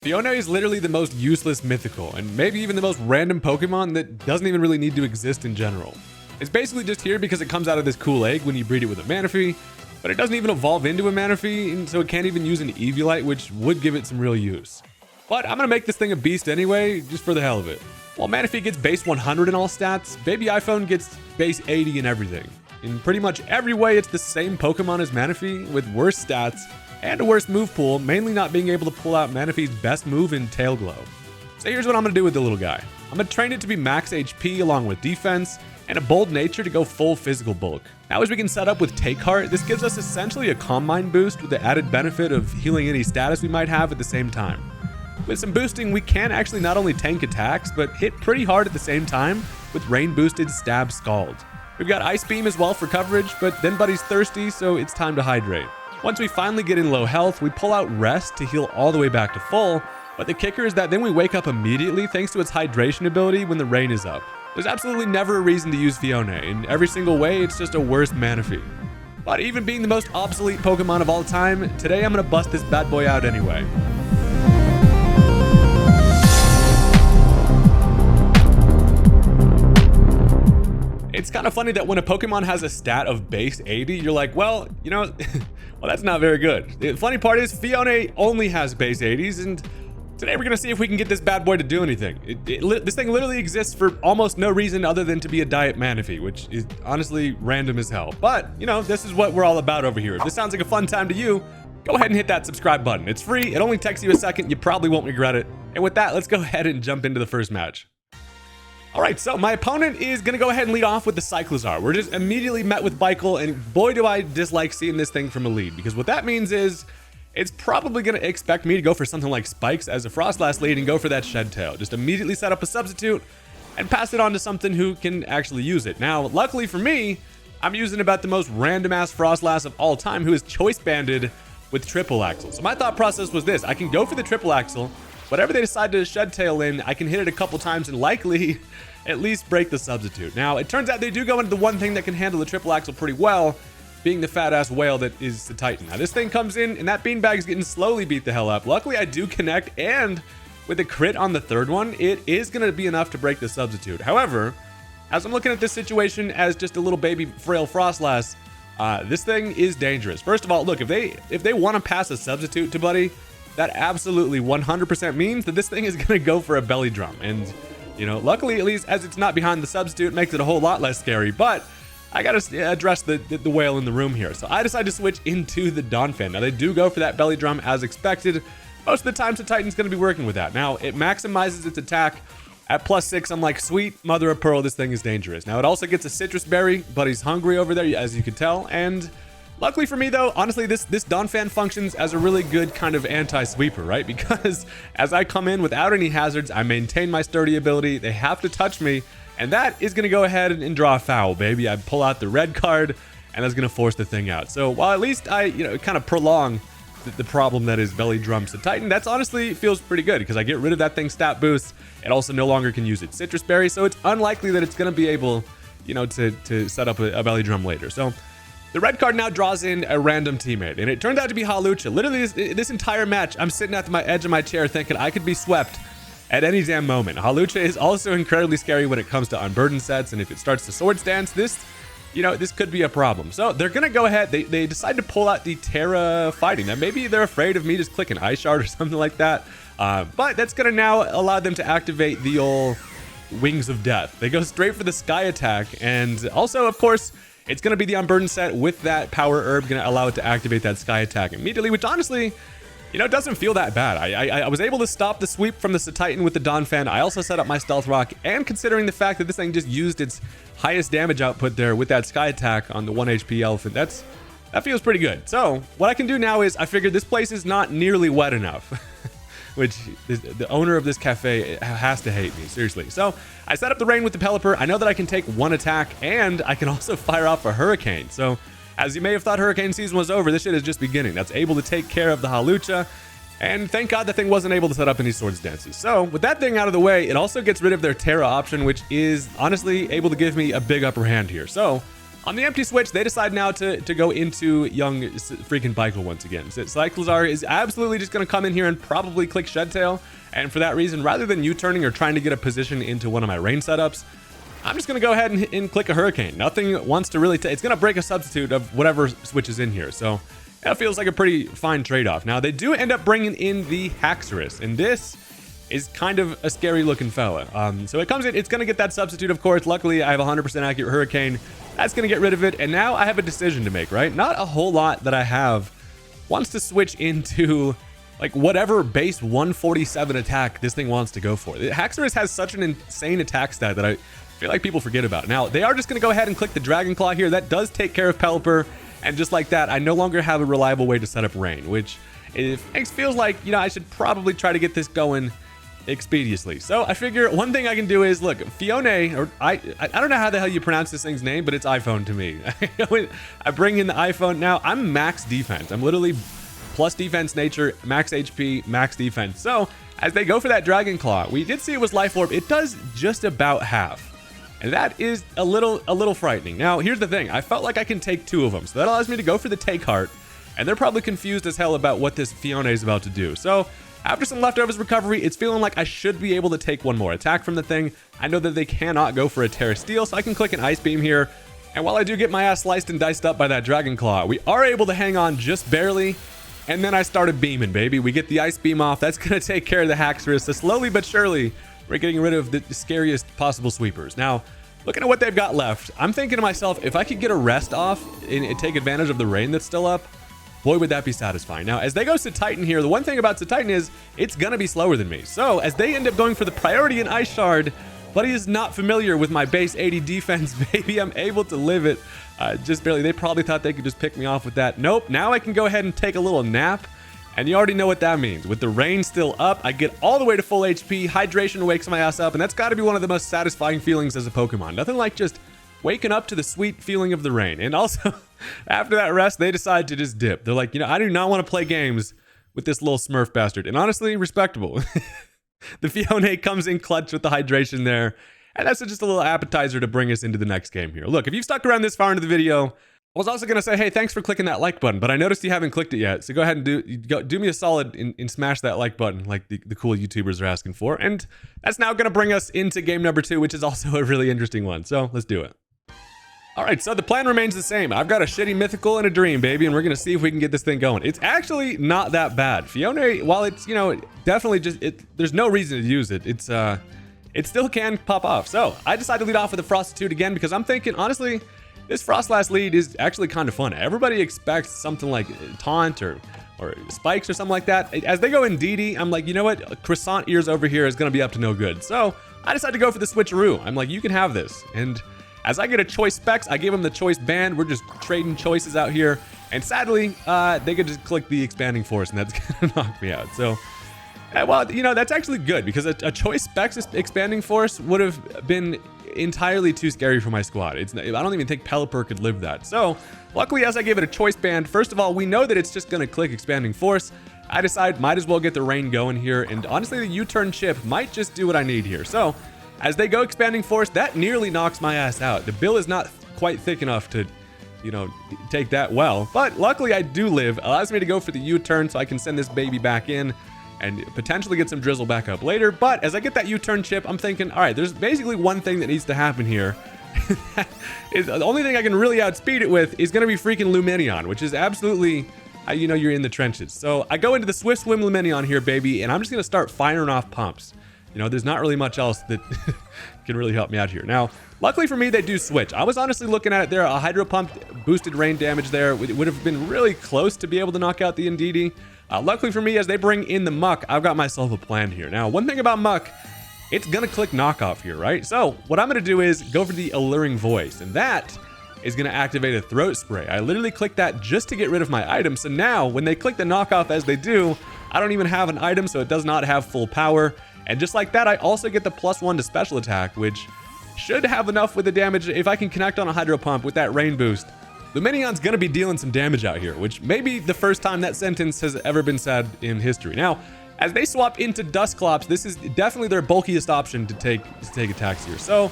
Fiona is literally the most useless mythical, and maybe even the most random Pokemon that doesn't even really need to exist in general. It's basically just here because it comes out of this cool egg when you breed it with a Manaphy, but it doesn't even evolve into a Manaphy, and so it can't even use an Eviolite, which would give it some real use. But I'm gonna make this thing a beast anyway, just for the hell of it. While Manaphy gets base 100 in all stats, Baby iPhone gets base 80 in everything. In pretty much every way, it's the same Pokemon as Manaphy, with worse stats, and a worse move pool, mainly not being able to pull out Manaphy's best move in Tail Glow. So here's what I'm gonna do with the little guy. I'm gonna train it to be max HP along with defense, and a bold nature to go full physical bulk. Now as we can set up with Take Heart, this gives us essentially a Calm Mind boost with the added benefit of healing any status we might have at the same time. With some boosting, we can actually not only tank attacks, but hit pretty hard at the same time with rain boosted Stab Scald. We've got Ice Beam as well for coverage, but then Buddy's thirsty, so it's time to hydrate. Once we finally get in low health, we pull out Rest to heal all the way back to full, but the kicker is that then we wake up immediately thanks to its hydration ability when the rain is up. There's absolutely never a reason to use Fiona. In every single way, it's just a worse Manaphy. But even being the most obsolete Pokemon of all time, today I'm gonna bust this bad boy out anyway. It's kind of funny that when a Pokemon has a stat of base 80, you're like, well, you know, well, that's not very good. The funny part is Fiona only has base 80s, and today we're going to see if we can get this bad boy to do anything. This thing literally exists for almost no reason other than to be a Diet Manaphy, which is honestly random as hell. But, you know, this is what we're all about over here. If this sounds like a fun time to you, go ahead and hit that subscribe button. It's free. It only takes you a second. You probably won't regret it. And with that, let's go ahead and jump into the first match. All right, so my opponent is going to go ahead and lead off with the Cyclizar. We're just immediately met with Mythical, and boy, do I dislike seeing this thing from a lead, because what that means is it's probably going to expect me to go for something like Spikes as a Frostlass lead and go for that Shed Tail. Just immediately set up a substitute and pass it on to something who can actually use it. Now, luckily for me, I'm using about the most random-ass Frostlass of all time, who is Choice Banded with Triple Axle. So my thought process was this: I can go for the Triple Axle. Whatever they decide to Shed Tail in, I can hit it a couple times and likely at least break the substitute. Now, it turns out they do go into the one thing that can handle the Triple Axle pretty well, being the fat-ass whale that is the Titan. Now, this thing comes in, and that beanbag's getting slowly beat the hell up. Luckily, I do connect, and with a crit on the third one, it is going to be enough to break the substitute. However, as I'm looking at this situation as just a little baby frail Frostlass, this thing is dangerous. First of all, look, if they want to pass a substitute to Buddy, that absolutely 100% means that this thing is going to go for a belly drum. And, you know, luckily, at least as it's not behind the substitute, it makes it a whole lot less scary. But I got to address the whale in the room here. So I decided to switch into the Donphan. Now, they do go for that belly drum as expected. Most of the times, the Titan's going to be working with that. Now, it maximizes its attack at +6. I'm like, sweet mother of pearl, this thing is dangerous. Now, it also gets a citrus berry, but he's hungry over there, as you can tell. And luckily for me, though, honestly, this Donphan functions as a really good kind of anti-sweeper, right? Because as I come in without any hazards, I maintain my sturdy ability. They have to touch me, and that is going to go ahead and draw a foul, baby. I pull out the red card, and that's going to force the thing out. So while at least I, kind of prolong the problem that is belly drums to Titan, that's honestly feels pretty good because I get rid of that thing's stat boost. It also no longer can use its citrus berry, so it's unlikely that it's going to be able, to set up a belly drum later. So the red card now draws in a random teammate, and it turned out to be Hawlucha. Literally, this entire match, I'm sitting at the edge of my chair thinking I could be swept at any damn moment. Hawlucha is also incredibly scary when it comes to unburdened sets, and if it starts to Swords Dance, this could be a problem. So they're going to go ahead. They decide to pull out the Terra Fighting. Now, maybe they're afraid of me just clicking Ice Shard or something like that, but that's going to now allow them to activate the old Wings of Death. They go straight for the Sky Attack, and also, of course, it's going to be the Unburdened set with that Power Herb, going to allow it to activate that Sky Attack immediately, which honestly, doesn't feel that bad. I was able to stop the sweep from the Titan with the Donphan. I also set up my Stealth Rock, and considering the fact that this thing just used its highest damage output there with that Sky Attack on the 1 HP Elephant, that feels pretty good. So what I can do now is I figured this place is not nearly wet enough. Which the owner of this cafe has to hate me, seriously. So I set up the rain with the Pelipper. I know that I can take one attack, and I can also fire off a Hurricane. So as you may have thought Hurricane season was over, this shit is just beginning. That's able to take care of the Hawlucha, and thank God that thing wasn't able to set up any Swords Dances. So with that thing out of the way, it also gets rid of their Terra option, which is honestly able to give me a big upper hand here. So On the empty switch, they decide now to go into young freaking Baikel once again. So Cyclizar is absolutely just going to come in here and probably click Shed Tail. And for that reason, rather than U-turning or trying to get a position into one of my rain setups, I'm just going to go ahead and click a Hurricane. Nothing wants to really... it's going to break a substitute of whatever switch is in here. So that feels like a pretty fine trade-off. Now, they do end up bringing in the Haxorus, and this is kind of a scary looking fella. So it comes in, it's going to get that substitute, of course. Luckily, I have 100% accurate Hurricane. That's going to get rid of it. And now I have a decision to make, right? Not a whole lot that I have wants to switch into like whatever base 147 attack this thing wants to go for. Haxorus has such an insane attack stat that I feel like people forget about. Now, they are just going to go ahead and click the Dragon Claw here. That does take care of Pelipper. And just like that, I no longer have a reliable way to set up rain, which it feels like, you know, I should probably try to get this going expeditiously. So I figure one thing I can do is, look, Fione, or I don't know how the hell you pronounce this thing's name, but it's iPhone to me. I bring in the iPhone. Now, I'm max defense. I'm literally plus defense nature, max HP, max defense. So as they go for that Dragon Claw, we did see it was Life Orb. It does just about half. And that is a little frightening. Now, here's the thing. I felt like I can take 2 of them. So that allows me to go for the Take Heart. And they're probably confused as hell about what this Fione is about to do. So after some leftovers recovery, it's feeling like I should be able to take one more attack from the thing. I know that they cannot go for a Terra Steel, so I can click an Ice Beam here. And while I do get my ass sliced and diced up by that Dragon Claw, we are able to hang on just barely. And then I started beaming, baby. We get the Ice Beam off. That's going to take care of the Haxorus. So slowly but surely, we're getting rid of the scariest possible sweepers. Now, looking at what they've got left, I'm thinking to myself, if I could get a rest off and take advantage of the rain that's still up, boy, would that be satisfying. Now, as they go to Titan here, the one thing about Titan is it's going to be slower than me. So as they end up going for the priority in Ice Shard, but he is not familiar with my base 80 defense, baby. I'm able to live it just barely. They probably thought they could just pick me off with that. Nope. Now I can go ahead and take a little nap. And you already know what that means. With the rain still up, I get all the way to full HP. Hydration wakes my ass up. And that's got to be one of the most satisfying feelings as a Pokemon. Nothing like just waking up to the sweet feeling of the rain. And also, after that rest, they decide to just dip. They're like, you know, I do not want to play games with this little Smurf bastard. And honestly, respectable. The Fione comes in clutch with the hydration there. And that's just a little appetizer to bring us into the next game here. Look, if you've stuck around this far into the video, I was also going to say, hey, thanks for clicking that like button, but I noticed you haven't clicked it yet. So go ahead and do me a solid and smash that like button like the cool YouTubers are asking for. And that's now going to bring us into game number 2, which is also a really interesting one. So let's do it. All right, so the plan remains the same. I've got a shitty mythical and a dream, baby, and we're going to see if we can get this thing going. It's actually not that bad. Fione, while it's, you know, definitely just, there's no reason to use it. It still can pop off. So I decided to lead off with the Prostitute again because I'm thinking, honestly, this Frostlass lead is actually kind of fun. Everybody expects something like Taunt or Spikes or something like that. As they go in DD, I'm like, you know what? Croissant Ears over here is going to be up to no good. So I decided to go for the switcheroo. I'm like, you can have this. And as I get a choice Specs, I give them the choice band. We're just trading choices out here. And sadly, they could just click the Expanding Force, and that's going to knock me out. So, well, you know, that's actually good because a choice Specs Expanding Force would have been entirely too scary for my squad. I don't even think Pelipper could live that. So luckily, as I gave it a choice band, first of all, we know that it's just going to click Expanding Force. I decide might as well get the rain going here. And honestly, the U-turn chip might just do what I need here. So as they go Expanding Force, that nearly knocks my ass out. The bill is not quite thick enough to, you know, take that well. But luckily, I do live. Allows me to go for the U-turn so I can send this baby back in and potentially get some drizzle back up later. But as I get that U-turn chip, I'm thinking, all right, there's basically one thing that needs to happen here. Is the only thing I can really outspeed it with is going to be freaking Lumineon, which is absolutely, you know, you're in the trenches. So I go into the Swift Swim Lumineon here, baby, and I'm just going to start firing off pumps. You know, there's not really much else that can really help me out here. Now, luckily for me, they do switch. I was honestly looking at it there. A Hydro Pump boosted rain damage there. It would have been really close to be able to knock out the Indeedee. Luckily for me, as they bring in the Muck, I've got myself a plan here. Now, one thing about Muck, it's going to click knockoff here, right? So what I'm going to do is go for the Alluring Voice, and that is going to activate a Throat Spray. I literally clicked that just to get rid of my item. So now when they click the knockoff as they do, I don't even have an item, so it does not have full power. And just like that, I also get the +1 to special attack, which should have enough with the damage. If I can connect on a Hydro Pump with that rain boost, Lumineon's going to be dealing some damage out here, which may be the first time that sentence has ever been said in history. Now, as they swap into Dusclops, this is definitely their bulkiest option to take attacks here. So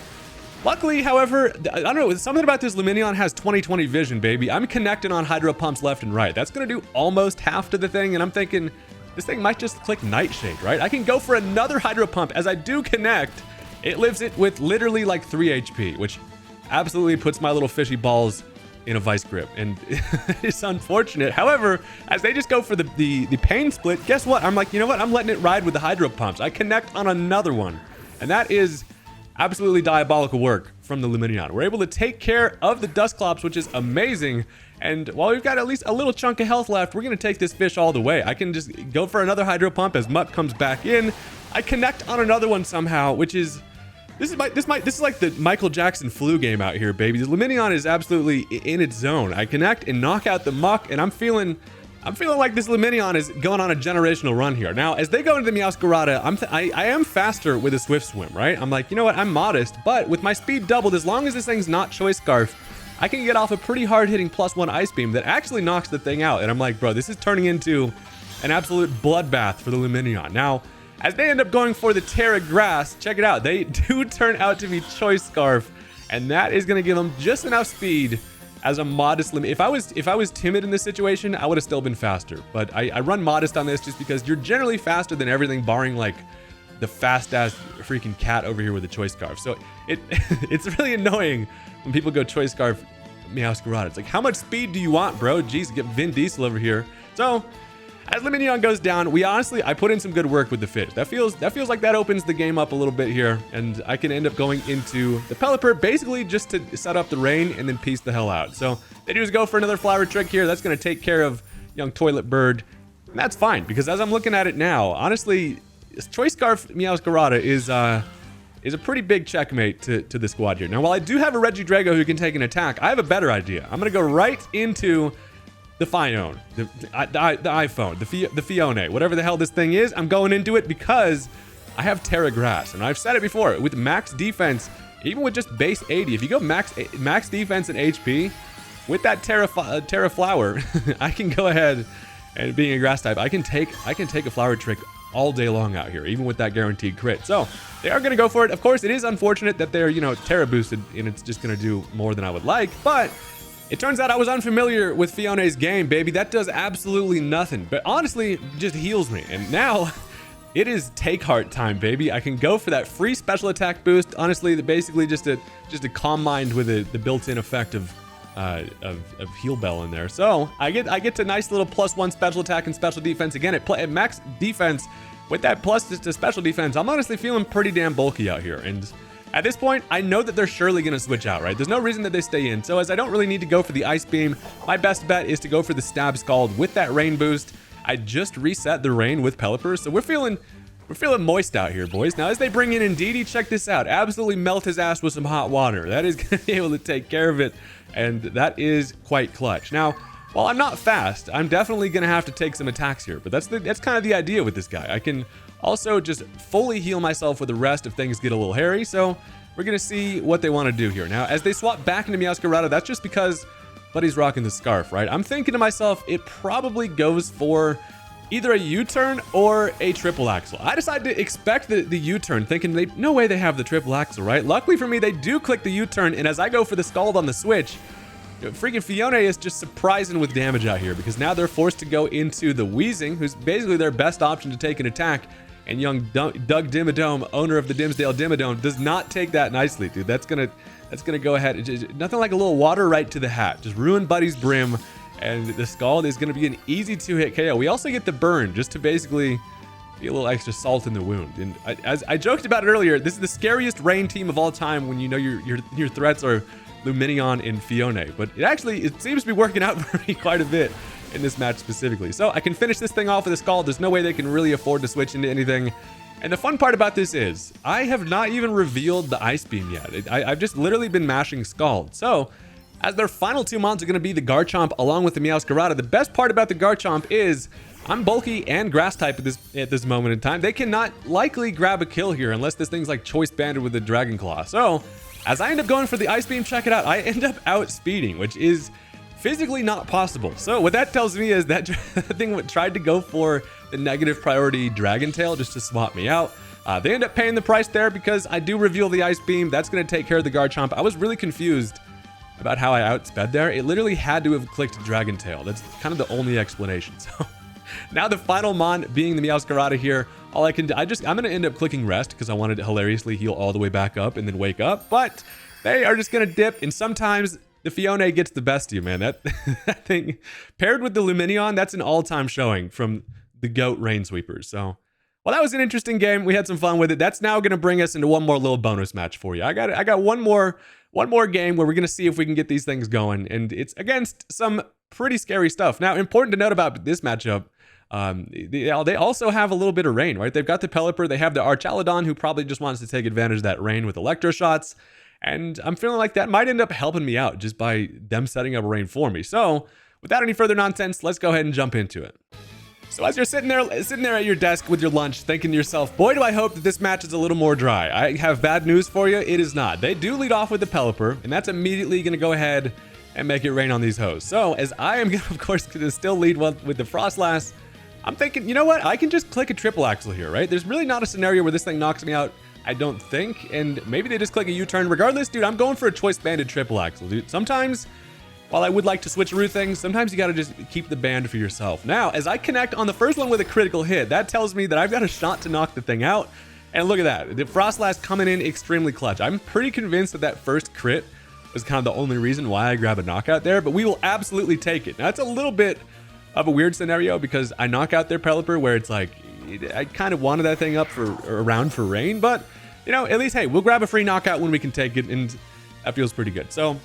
Luckily, however, I don't know, something about this Lumineon has 20/20 vision, baby. I'm connecting on Hydro Pumps left and right. That's going to do almost half to the thing, and I'm thinking this thing might just click Nightshade, right? I can go for another Hydro Pump. As I do connect, it lives it with literally like 3 HP, which absolutely puts my little fishy balls in a vice grip, and it's unfortunate. However, as they just go for the pain split, guess what? I'm like, you know what? I'm letting it ride with the Hydro Pumps. I connect on another one, and that is absolutely diabolical work from the Lumineon. We're able to take care of the Dusclops, which is amazing. And while we've got at least a little chunk of health left, we're going to take this fish all the way. I can just go for another Hydro Pump as Muck comes back in. I connect on another one somehow, which is... This is like the Michael Jackson flu game out here, baby. The Lumineon is absolutely in its zone. I connect and knock out the Muck, and I'm feeling like this Lumineon is going on a generational run here. Now, as they go into the Meowscarada, I am faster with a Swift Swim, right? I'm like, you know what? I'm modest, but with my speed doubled, as long as this thing's not Choice Scarf, I can get off a pretty hard-hitting +1 Ice Beam that actually knocks the thing out. And I'm like, bro, this is turning into an absolute bloodbath for the Lumineon. Now, as they end up going for the Terra Grass, check it out. They do turn out to be Choice Scarf, and that is going to give them just enough speed as a modest limit. If I was timid in this situation, I would have still been faster. But I run modest on this just because you're generally faster than everything, barring like the fast-ass freaking cat over here with the Choice Scarf. So it's really annoying when people go Choice Scarf Meowscarada. It's like, how much speed do you want, bro? Jeez, get Vin Diesel over here. So as Lumineon goes down, I put in some good work with the fish. That feels like that opens the game up a little bit here, and I can end up going into the Pelipper basically just to set up the rain and then piece the hell out. So they do is go for another flower trick here. That's going to take care of young Toilet Bird, and that's fine because as I'm looking at it now, honestly, Choice Scarf Meowscarada is a pretty big checkmate to the squad here. Now, while I do have a Regidrago who can take an attack, I have a better idea. I'm going to go right into the Phione, the iPhone, the Fione, whatever the hell this thing is. I'm going into it because I have Terra Grass, and I've said it before, with max defense, even with just base 80, if you go max defense and HP, with that Terra Flower, I can go ahead, and being a grass type, I can take a flower trick all day long out here, even with that guaranteed crit. So they are going to go for it. Of course, it is unfortunate that they're, Terra boosted, and it's just going to do more than I would like, but it turns out I was unfamiliar with Fione's game, baby. That does absolutely nothing, but honestly, just heals me. And now it is Take Heart time, baby. I can go for that free special attack boost. Honestly, basically just a calm mind with the built-in effect of Heal Bell in there. So I get to nice little +1 special attack and special defense again at max defense. With that plus to special defense, I'm honestly feeling pretty damn bulky out here. And at this point, I know that they're surely going to switch out, right? There's no reason that they stay in. So as I don't really need to go for the Ice Beam, my best bet is to go for the Stab Scald with that Rain boost. I just reset the Rain with Pelipper, so we're feeling moist out here, boys. Now, as they bring in Indeedee, check this out. Absolutely melt his ass with some hot water. That is going to be able to take care of it, and that is quite clutch. Now, while I'm not fast, I'm definitely going to have to take some attacks here, but that's kind of the idea with this guy. I can also just fully heal myself with the rest if things get a little hairy, so we're going to see what they want to do here. Now, as they swap back into Meowscarada, that's just because Buddy's rocking the scarf, right? I'm thinking to myself, it probably goes for either a U-turn or a triple axle. I decided to expect the U-turn, thinking no way they have the triple axle, right? Luckily for me, they do click the U-turn, and as I go for the Scald on the switch, freaking Fione is just surprising with damage out here because now they're forced to go into the Wheezing, who's basically their best option to take an attack. And young Doug Dimmadome, owner of the Dimsdale Dimmadome, does not take that nicely, dude. That's gonna go ahead. Nothing like a little water right to the hat. Just ruin Buddy's brim, and the Scald is gonna be an easy 2-hit KO. We also get the burn just to basically be a little extra salt in the wound. And as I joked about it earlier, this is the scariest Rain team of all time when you know your threats are Lumineon and Fione. But it seems to be working out for me quite a bit in this match specifically. So I can finish this thing off with a Scald. There's no way they can really afford to switch into anything. And the fun part about this is I have not even revealed the Ice Beam yet. I've just literally been mashing Scald. So as their final two mons are going to be the Garchomp along with the Meowscarada, the best part about the Garchomp is I'm bulky and grass type at this moment in time. They cannot likely grab a kill here unless this thing's like choice banded with the Dragon Claw. So as I end up going for the Ice Beam, check it out, I end up outspeeding, which is physically not possible. So what that tells me is that thing tried to go for the negative priority Dragon Tail just to swap me out. They end up paying the price there because I do reveal the Ice Beam. That's going to take care of the Garchomp. I was really confused about how I outsped there. It literally had to have clicked Dragon Tail. That's kind of the only explanation. So now the final Mon being the Meowscarada here, all I can do, I'm going to end up clicking Rest because I wanted to hilariously heal all the way back up and then wake up. But they are just going to dip, and sometimes the Fiona gets the best of you, man. That thing, paired with the Lumineon, that's an all-time showing from the GOAT Rain Sweepers. So, well, that was an interesting game. We had some fun with it. That's now going to bring us into one more little bonus match for you. I got one more game where we're going to see if we can get these things going, and it's against some pretty scary stuff. Now, important to note about this matchup, they also have a little bit of rain, right? They've got the Pelipper, they have the Archaludon, who probably just wants to take advantage of that rain with Electro Shots, and I'm feeling like that might end up helping me out just by them setting up a rain for me. So, without any further nonsense, let's go ahead and jump into it. So as you're sitting there at your desk with your lunch, thinking to yourself, boy, do I hope that this match is a little more dry. I have bad news for you. It is not. They do lead off with the Pelipper, and that's immediately going to go ahead and make it rain on these hoes. So as I am, of course, going to still lead with the Frostlass, I'm thinking, you know what? I can just click a triple axle here, right? There's really not a scenario where this thing knocks me out, I don't think. And maybe they just click a U-turn. Regardless, dude, I'm going for a choice banded triple axle, dude. Sometimes, while I would like to switcheroo things, sometimes you got to just keep the band for yourself. Now, as I connect on the first one with a critical hit, that tells me that I've got a shot to knock the thing out. And look at that. The Frostlass coming in extremely clutch. I'm pretty convinced that that first crit was kind of the only reason why I grab a knockout there, but we will absolutely take it. Now, it's a little bit of a weird scenario because I knock out their Pelipper where it's like, I kind of wanted that thing up around for rain, but, you know, at least, hey, we'll grab a free knockout when we can take it, and that feels pretty good. So,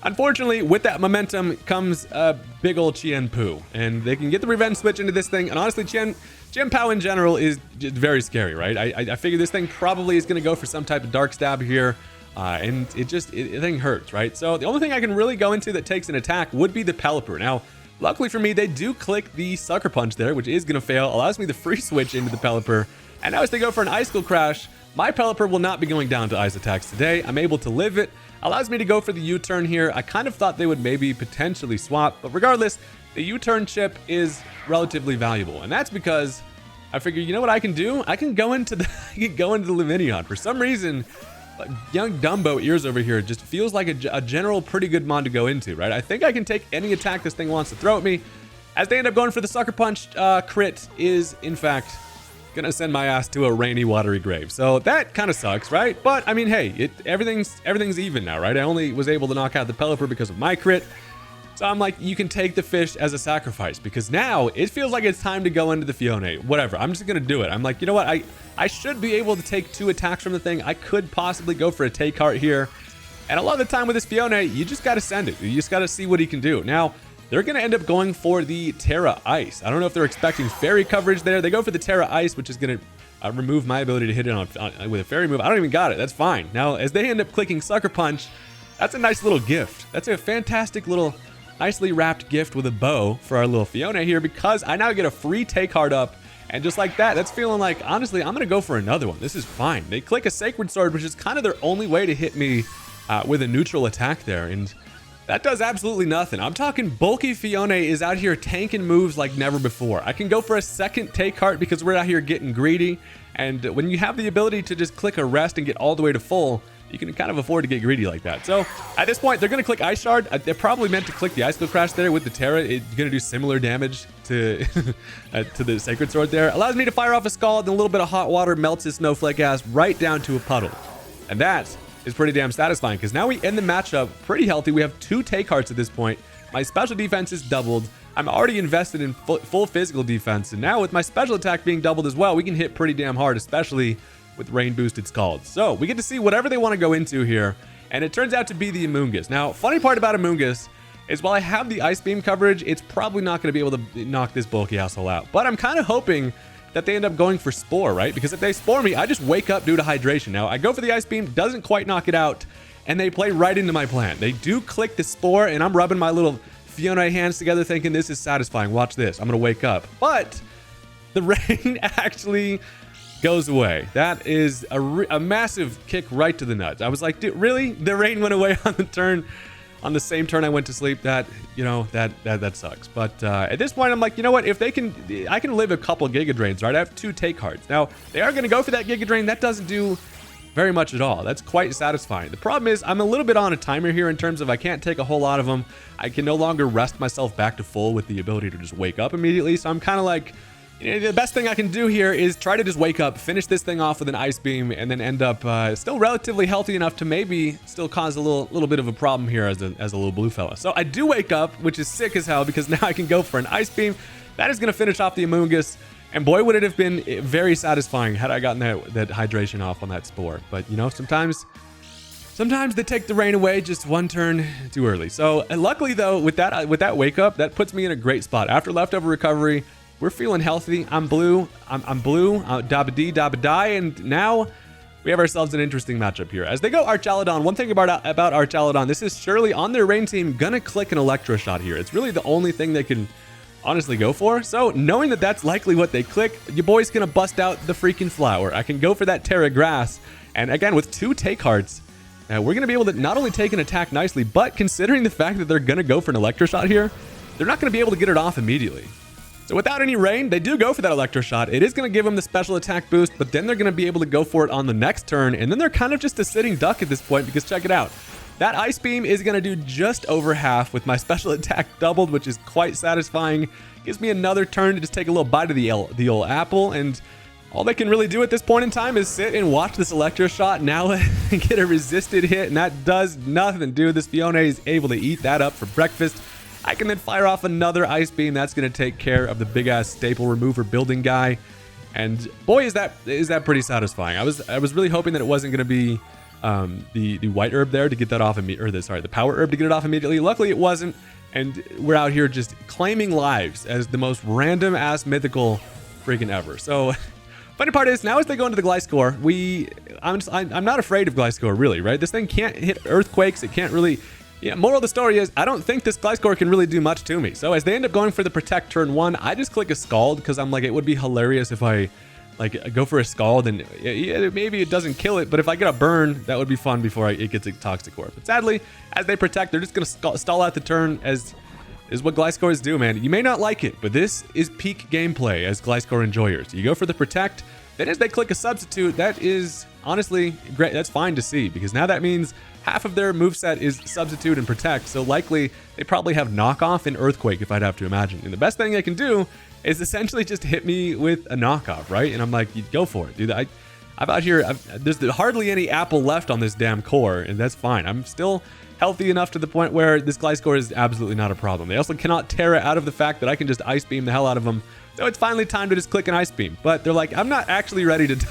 unfortunately, with that momentum comes a big old Chien-Poo, and they can get the revenge switch into this thing. And honestly, Chien-Pao in general is just very scary, right? I figure this thing probably is going to go for some type of dark stab here, and it thing hurts, right? So the only thing I can really go into that takes an attack would be the Pelipper. Now, luckily for me, they do click the Sucker Punch there, which is going to fail, allows me the free switch into the Pelipper. And now as they go for an Icicle Crash, my Pelipper will not be going down to ice attacks today. I'm able to live it. Allows me to go for the U-turn here. I kind of thought they would maybe potentially swap, but regardless, the U-turn chip is relatively valuable, and that's because I figured, you know what I can do? I can go into the Lumineon. For some reason, young Dumbo Ears over here just feels like a general pretty good mon to go into, right? I think I can take any attack this thing wants to throw at me. As they end up going for the Sucker Punch, crit is in fact gonna send my ass to a rainy, watery grave. So that kind of sucks, right? But I mean, hey, everything's even now, right? I only was able to knock out the Pelipper because of my crit. So I'm like, you can take the fish as a sacrifice, because now it feels like it's time to go into the Fiona. Whatever, I'm just gonna do it. I'm like, you know what? I should be able to take 2 attacks from the thing. I could possibly go for a take heart here. And a lot of the time with this Fiona, you just gotta send it. You just gotta see what he can do. Now, they're going to end up going for the Terra Ice. I don't know if they're expecting fairy coverage there. They go for the Terra Ice, which is going to remove my ability to hit it with a fairy move. I don't even got it. That's fine. Now, as they end up clicking Sucker Punch, that's a nice little gift. That's a fantastic little, nicely wrapped gift with a bow for our little Fiona here, because I now get a free take hard up. And just like that, that's feeling like, honestly, I'm going to go for another one. This is fine. They click a Sacred Sword, which is kind of their only way to hit me with a neutral attack there. And that does absolutely nothing. I'm talking bulky Fiona is out here tanking moves like never before. I can go for a second take heart because we're out here getting greedy. And when you have the ability to just click a rest and get all the way to full, you can kind of afford to get greedy like that. So at this point, they're going to click Ice Shard. They're probably meant to click the Icicle Crash there with the Terra. It's going to do similar damage to to the Sacred Sword there. Allows me to fire off a Scald, and a little bit of hot water melts his snowflake ass right down to a puddle. And that is pretty damn satisfying, because now we end the matchup pretty healthy. We have 2 take hearts at this point. My special defense is doubled. I'm already invested in full physical defense, and now with my special attack being doubled as well, we can hit pretty damn hard, especially with rain boosted Scalds. So we get to see whatever they want to go into here, and it turns out to be the Amoonguss. Now, funny part about Amoonguss is while I have the Ice Beam coverage, it's probably not going to be able to knock this bulky asshole out. But I'm kind of hoping that they end up going for Spore, right? Because if they Spore me, I just wake up due to hydration. Now, I go for the Ice Beam, doesn't quite knock it out, and they play right into my plan. They do click the Spore, and I'm rubbing my little Fiona hands together thinking this is satisfying. Watch this. I'm going to wake up. But the rain actually goes away. That is a massive kick right to the nuts. I was like, dude, really? The rain went away on the turn? on the same turn I went to sleep. That, you know, that sucks. But at this point, I'm like, you know what? If they can, I can live a couple Giga Drains, right? I have 2 take cards. Now, they are going to go for that Giga Drain. That doesn't do very much at all. That's quite satisfying. The problem is I'm a little bit on a timer here in terms of I can't take a whole lot of them. I can no longer rest myself back to full with the ability to just wake up immediately. So I'm kind of like, you know, the best thing I can do here is try to just wake up, finish this thing off with an Ice Beam, and then end up still relatively healthy enough to maybe still cause a little bit of a problem here as a little blue fella. So I do wake up, which is sick as hell because now I can go for an Ice Beam. That is going to finish off the Amoonguss. And boy, would it have been very satisfying had I gotten that hydration off on that Spore. But, you know, sometimes they take the rain away just one turn too early. So luckily, though, with that wake up, that puts me in a great spot. After leftover recovery, we're feeling healthy. I'm blue. I'm blue. Dabba-dee, dabba-die. And now we have ourselves an interesting matchup here. As they go Archaludon, one thing about Archaludon, this is surely on their rain team gonna click an Electro Shot here. It's really the only thing they can honestly go for. So knowing that that's likely what they click, your boy's gonna bust out the freaking flower. I can go for that Terra Grass, and again with 2 take hearts, we're gonna be able to not only take an attack nicely, but considering the fact that they're gonna go for an Electro Shot here, they're not gonna be able to get it off immediately. So without any rain, they do go for that Electro Shot. It is gonna give them the special attack boost, but then they're gonna be able to go for it on the next turn, and then they're kind of just a sitting duck at this point because check it out. That Ice Beam is going to do just over half with my special attack doubled, which is quite satisfying. Gives me another turn to just take a little bite of the old apple, and all they can really do at this point in time is sit and watch this Electro Shot now get a resisted hit, and that does nothing, dude. This Fione is able to eat that up for breakfast. I can then fire off another Ice Beam. That's going to take care of the big-ass staple remover building guy, and boy, is that pretty satisfying. I was really hoping that it wasn't going to be the white herb there to get that off the power herb to get it off immediately. Luckily it wasn't, and we're out here just claiming lives as the most random ass mythical freaking ever. So funny part is now as they go into the Gliscor, I'm not afraid of Gliscor really, right? This thing can't hit earthquakes. It can't really, moral of the story is I don't think this Gliscor can really do much to me. So as they end up going for the protect turn 1, I just click a Scald because I'm like, it would be hilarious if I go for a Scald and maybe it doesn't kill it, but if I get a burn, that would be fun before it gets a Toxic Orb. But sadly, as they protect, they're just going to stall out the turn, as is what Gliscors do, man. You may not like it, but this is peak gameplay as Gliscor enjoyers. You go for the protect, then as they click a substitute, that is honestly great. That's fine to see, because now that means half of their moveset is substitute and protect, so likely they probably have knockoff and earthquake, if I'd have to imagine. And the best thing they can do is essentially just hit me with a knockoff, right? And I'm like, you go for it, dude. I'm out here, there's hardly any apple left on this damn core, and that's fine. I'm still healthy enough to the point where this Gliscor is absolutely not a problem. They also cannot Terra out of the fact that I can just Ice Beam the hell out of them. So it's finally time to just click an Ice Beam. But they're like, I'm not actually ready to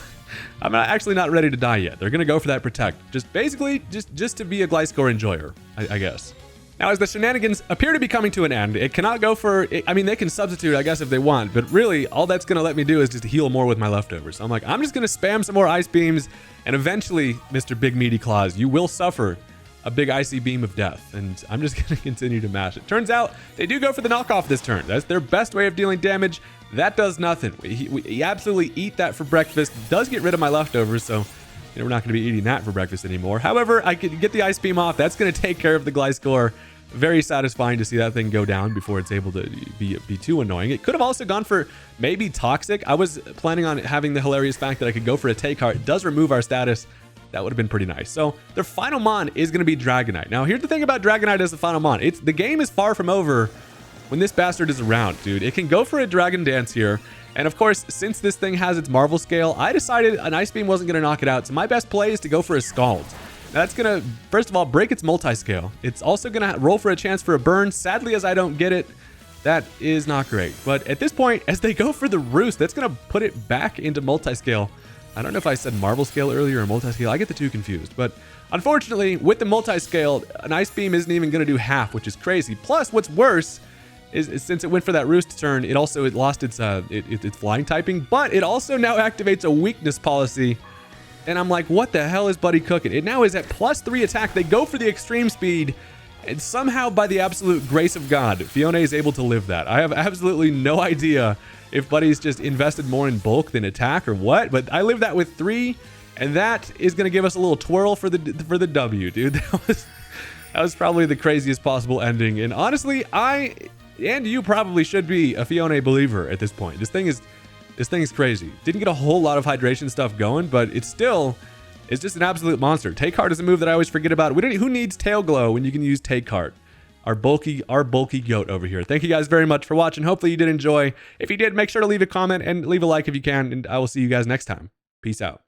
I'm not actually not ready to die yet. They're gonna go for that protect. Just basically just to be a Gliscor enjoyer, I guess. Now, as the shenanigans appear to be coming to an end, it cannot go for, I mean, they can substitute, I guess, if they want, but really, all that's going to let me do is just heal more with my leftovers. So I'm like, I'm just going to spam some more Ice Beams, and eventually, Mr. Big Meaty Claws, you will suffer a big icy beam of death, and I'm just going to continue to mash it. Turns out, they do go for the knockoff this turn. That's their best way of dealing damage. That does nothing. We absolutely eat that for breakfast. Does get rid of my leftovers, so we're not going to be eating that for breakfast anymore. However, I can get the Ice Beam off. That's going to take care of the Gliscor. Very satisfying to see that thing go down before it's able to be too annoying. It could have also gone for maybe Toxic. I was planning on having the hilarious fact that I could go for a take heart. It does remove our status. That would have been pretty nice. So their final mon is going to be Dragonite. Now, here's the thing about Dragonite as the final mon. The game is far from over when this bastard is around, dude. It can go for a Dragon Dance here. And of course, since this thing has its Marvel Scale, I decided an Ice Beam wasn't going to knock it out. So my best play is to go for a Scald. Now, that's going to, first of all, break its multi-scale. It's also going to roll for a chance for a burn. Sadly, as I don't get it, that is not great. But at this point, as they go for the Roost, that's going to put it back into multi-scale. I don't know if I said Marvel Scale earlier or multi-scale. I get the two confused. But unfortunately, with the multi-scale, an Ice Beam isn't even going to do half, which is crazy. Plus, what's worse is since it went for that Roost turn, it lost its flying typing, but it also now activates a weakness policy. And I'm like, what the hell is Buddy cooking? It now is at +3 attack. They go for the extreme speed, and somehow, by the absolute grace of God, Fione is able to live that. I have absolutely no idea if Buddy's just invested more in bulk than attack or what, but I live that with 3, and that is going to give us a little twirl for the W, dude. That was probably the craziest possible ending. And honestly, I and you probably should be a Fiona believer at this point. This thing is crazy. Didn't get a whole lot of hydration stuff going, but it's just an absolute monster. Take Heart is a move that I always forget about. Who needs Tail Glow when you can use Take Heart? Our bulky goat over here. Thank you guys very much for watching. Hopefully you did enjoy. If you did, make sure to leave a comment and leave a like if you can, and I will see you guys next time. Peace out.